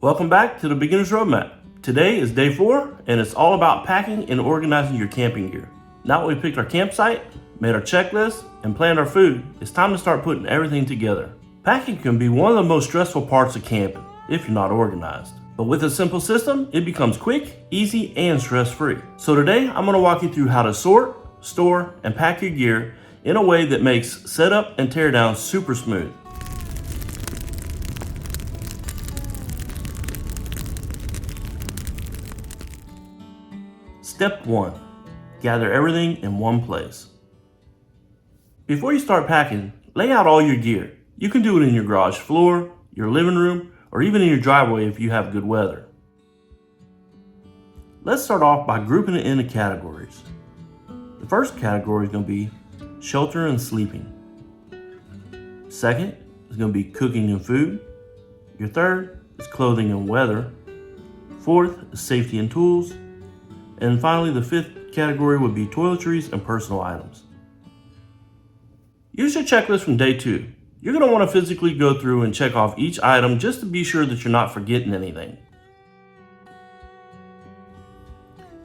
Welcome back to the Beginner's Roadmap. Today is day 4 and it's all about packing and organizing your camping gear. Now that we picked our campsite, made our checklist, and planned our food, it's time to start putting everything together. Packing can be one of the most stressful parts of camping if you're not organized. But with a simple system, it becomes quick, easy, and stress-free. So today, I'm going to walk you through how to sort, store, and pack your gear in a way that makes setup and teardown super smooth. Step 1. Gather everything in one place. Before you start packing, lay out all your gear. You can do it in your garage floor, your living room, or even in your driveway if you have good weather. Let's start off by grouping it into categories. The first category is going to be shelter and sleeping. Second is going to be cooking and food. Your third is clothing and weather. Fourth is safety and tools. And finally, the fifth category would be toiletries and personal items. Use your checklist from day 2. You're going to want to physically go through and check off each item just to be sure that you're not forgetting anything.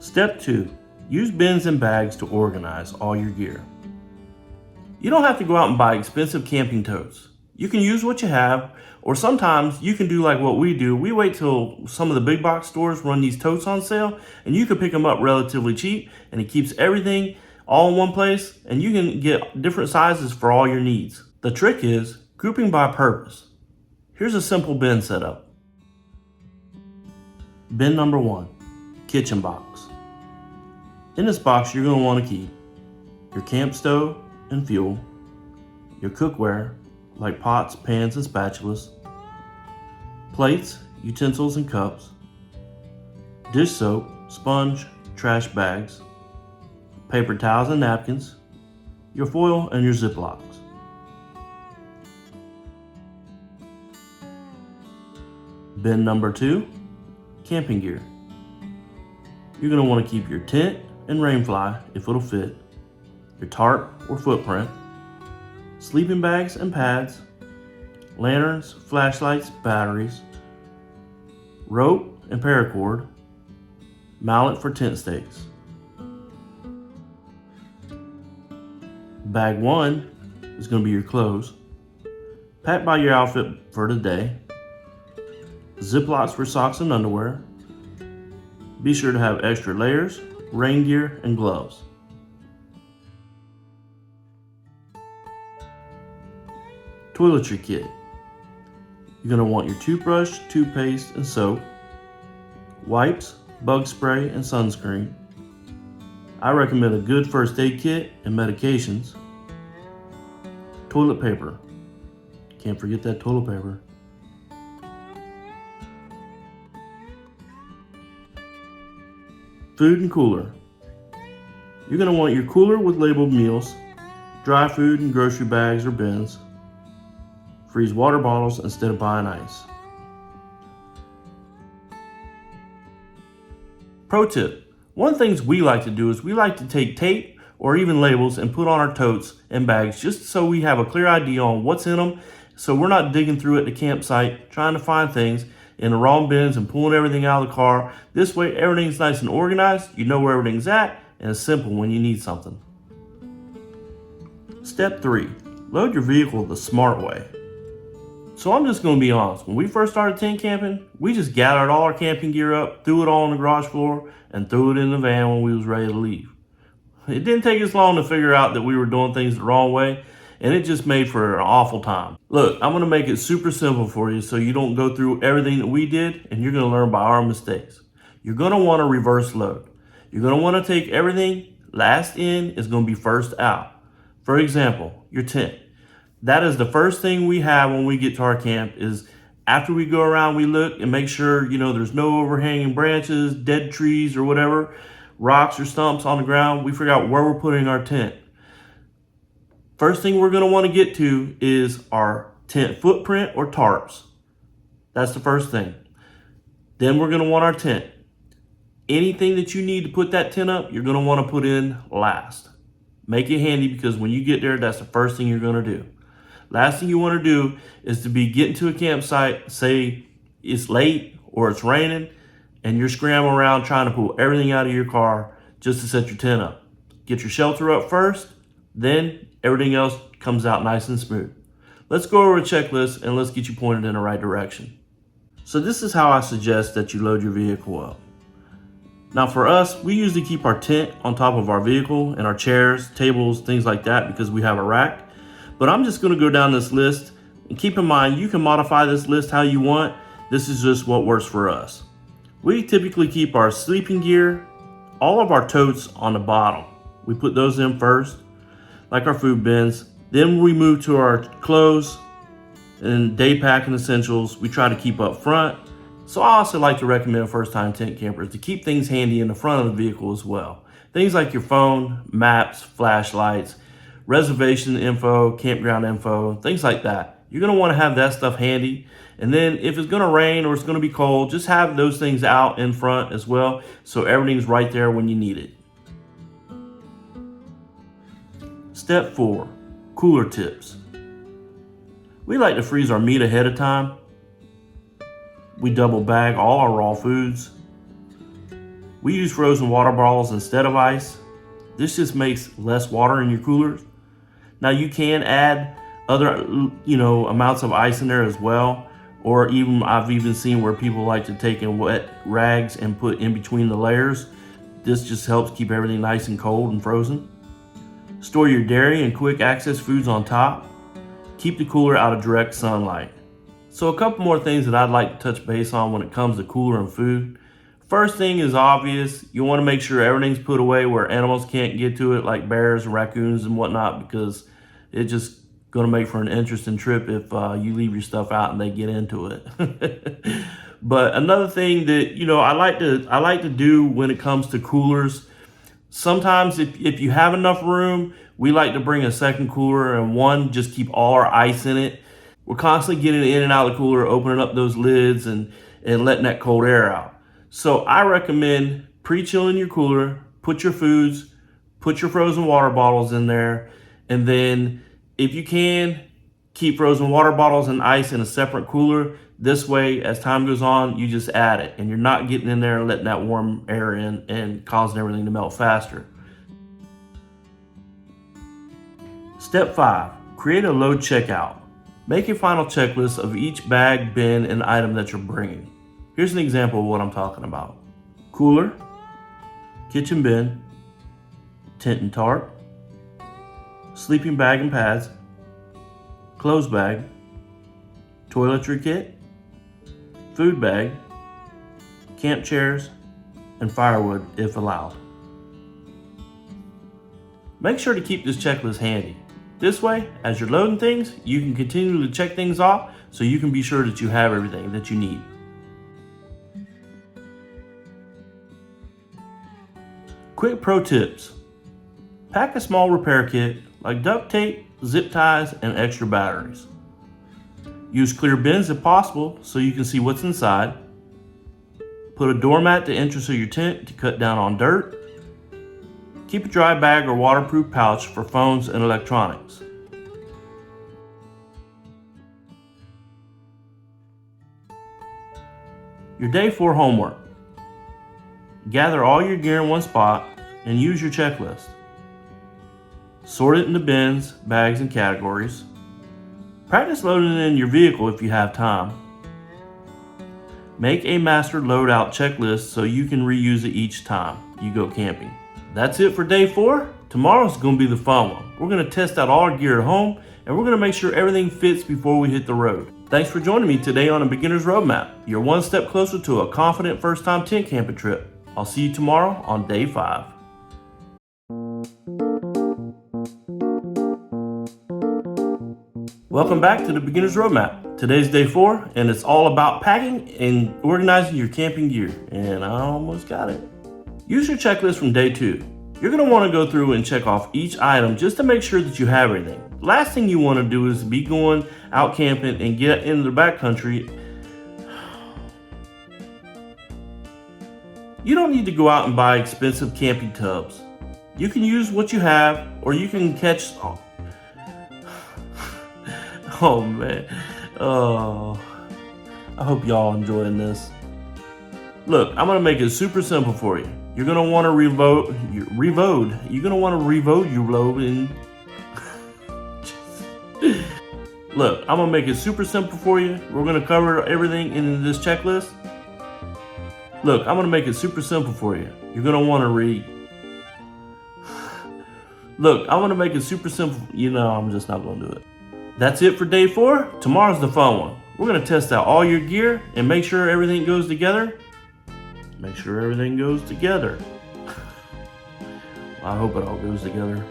Step 2. Use bins and bags to organize all your gear. You don't have to go out and buy expensive camping totes. You can use what you have, or sometimes you can do like what we do. We wait till some of the big box stores run these totes on sale, and you can pick them up relatively cheap, and it keeps everything all in one place, and you can get different sizes for all your needs. The trick is grouping by purpose. Here's a simple bin setup. Bin number 1, kitchen box. In this box, you're going to want to keep your camp stove and fuel, your cookware like pots, pans, and spatulas, plates, utensils, and cups, dish soap, sponge, trash bags, paper towels and napkins, your foil, and your Ziplocs. Bin number 2, camping gear. You're going to want to keep your tent and rainfly if it'll fit, your tarp or footprint, sleeping bags and pads, lanterns, flashlights, batteries, rope and paracord, mallet for tent stakes. Bag 1 is going to be your clothes, packed by your outfit for the day, Ziplocs for socks and underwear. Be sure to have extra layers, rain gear, and gloves. Toiletry kit. You're going to want your toothbrush, toothpaste, and soap, wipes, bug spray, and sunscreen. I recommend a good first aid kit and medications. Toilet paper. Can't forget that toilet paper. Food and cooler. You're going to want your cooler with labeled meals, dry food and grocery bags or bins. Freeze water bottles instead of buying ice. Pro tip. One of the things we like to do is we like to take tape or even labels and put on our totes and bags just so we have a clear idea on what's in them, so we're not digging through at the campsite trying to find things in the wrong bins and pulling everything out of the car. This way everything's nice and organized, you know where everything's at, and it's simple when you need something. Step 3. Load your vehicle the smart way. So I'm just going to be honest, when we first started tent camping, we just gathered all our camping gear up, threw it all on the garage floor, and threw it in the van when we was ready to leave. It didn't take us long to figure out that we were doing things the wrong way, and it just made for an awful time. Look, I'm going to make it super simple for you so you don't go through everything that we did, and you're going to learn by our mistakes. You're going to want to reverse load. You're going to want to take everything last in is going to be first out. For example, your tent. That is the first thing we have when we get to our camp. Is after we go around, we look and make sure, there's no overhanging branches, dead trees or whatever, rocks or stumps on the ground. We figure out where we're putting our tent. First thing we're going to want to get to is our tent footprint or tarps. That's the first thing. Then we're going to want our tent. Anything that you need to put that tent up, you're going to want to put in last. Make it handy because when you get there, that's the first thing you're going to do. Last thing you want to do is to be getting to a campsite, say it's late or it's raining and you're scrambling around trying to pull everything out of your car just to set your tent up. Get your shelter up first, then everything else comes out nice and smooth. Let's go over a checklist and let's get you pointed in the right direction. So this is how I suggest that you load your vehicle up. Now for us, we usually keep our tent on top of our vehicle and our chairs, tables, things like that because we have a rack. But I'm just gonna go down this list, and keep in mind, you can modify this list how you want. This is just what works for us. We typically keep our sleeping gear, all of our totes on the bottom. We put those in first, like our food bins. Then we move to our clothes and day packing essentials. We try to keep up front. So I also like to recommend first-time tent campers to keep things handy in the front of the vehicle as well. Things like your phone, maps, flashlights, reservation info, campground info, things like that. You're gonna wanna have that stuff handy. And then if it's gonna rain or it's gonna be cold, just have those things out in front as well so everything's right there when you need it. Step 4, cooler tips. We like to freeze our meat ahead of time. We double bag all our raw foods. We use frozen water bottles instead of ice. This just makes less water in your coolers. Now you can add other, amounts of ice in there as well. Or even I've even seen where people like to take in wet rags and put in between the layers. This just helps keep everything nice and cold and frozen. Store your dairy and quick access foods on top. Keep the cooler out of direct sunlight. So a couple more things that I'd like to touch base on when it comes to cooler and food. First thing is obvious. You want to make sure everything's put away where animals can't get to it, like bears and raccoons and whatnot, because it's just going to make for an interesting trip if you leave your stuff out and they get into it. But another thing that I like to do when it comes to coolers, sometimes if you have enough room, we like to bring a second cooler and one just keep all our ice in it. We're constantly getting in and out of the cooler, opening up those lids and letting that cold air out. So I recommend pre-chilling your cooler, put your foods, put your frozen water bottles in there, and then if you can, keep frozen water bottles and ice in a separate cooler. This way, as time goes on, you just add it and you're not getting in there and letting that warm air in and causing everything to melt faster. Step 5, create a load checkout. Make a final checklist of each bag, bin, and item that you're bringing. Here's an example of what I'm talking about. Cooler, kitchen bin, tent and tarp, sleeping bag and pads, clothes bag, toiletry kit, food bag, camp chairs, and firewood if allowed. Make sure to keep this checklist handy. This way, as you're loading things, you can continue to check things off so you can be sure that you have everything that you need. Quick pro tips. Pack a small repair kit like duct tape, zip ties, and extra batteries. Use clear bins if possible so you can see what's inside. Put a doormat at the entrance of your tent to cut down on dirt. Keep a dry bag or waterproof pouch for phones and electronics. Your day 4 homework. Gather all your gear in one spot and use your checklist. Sort it into bins, bags, and categories. Practice loading it in your vehicle if you have time. Make a master loadout checklist so you can reuse it each time you go camping. That's it for day 4. Tomorrow's going to be the fun one. We're going to test out all our gear at home and we're going to make sure everything fits before we hit the road. Thanks for joining me today on A Beginner's Roadmap. You're one step closer to a confident first-time tent camping trip. I'll see you tomorrow on day 5. Welcome back to the Beginner's Roadmap. Today's day 4 and it's all about packing and organizing your camping gear. And I almost got it. Use your checklist from day 2. You're going to want to go through and check off each item just to make sure that you have everything. Last thing you want to do is be going out camping and get into the backcountry. You don't need to go out and buy expensive camping tubs. You can use what you have, or you can catch... Oh man. Oh, I hope y'all enjoying this. Look, I'm gonna make it super simple for you. You're gonna want to revote. You're gonna want to revote your load in. Look, I'm gonna make it super simple for you. We're gonna cover everything in this checklist. Look, I'm gonna make it super simple for you. You're gonna want to Look, I'm gonna make it super simple. You know, I'm just not gonna do it. That's it for day 4. Tomorrow's the fun one. We're gonna test out all your gear and make sure everything goes together. Make sure everything goes together. I hope it all goes together.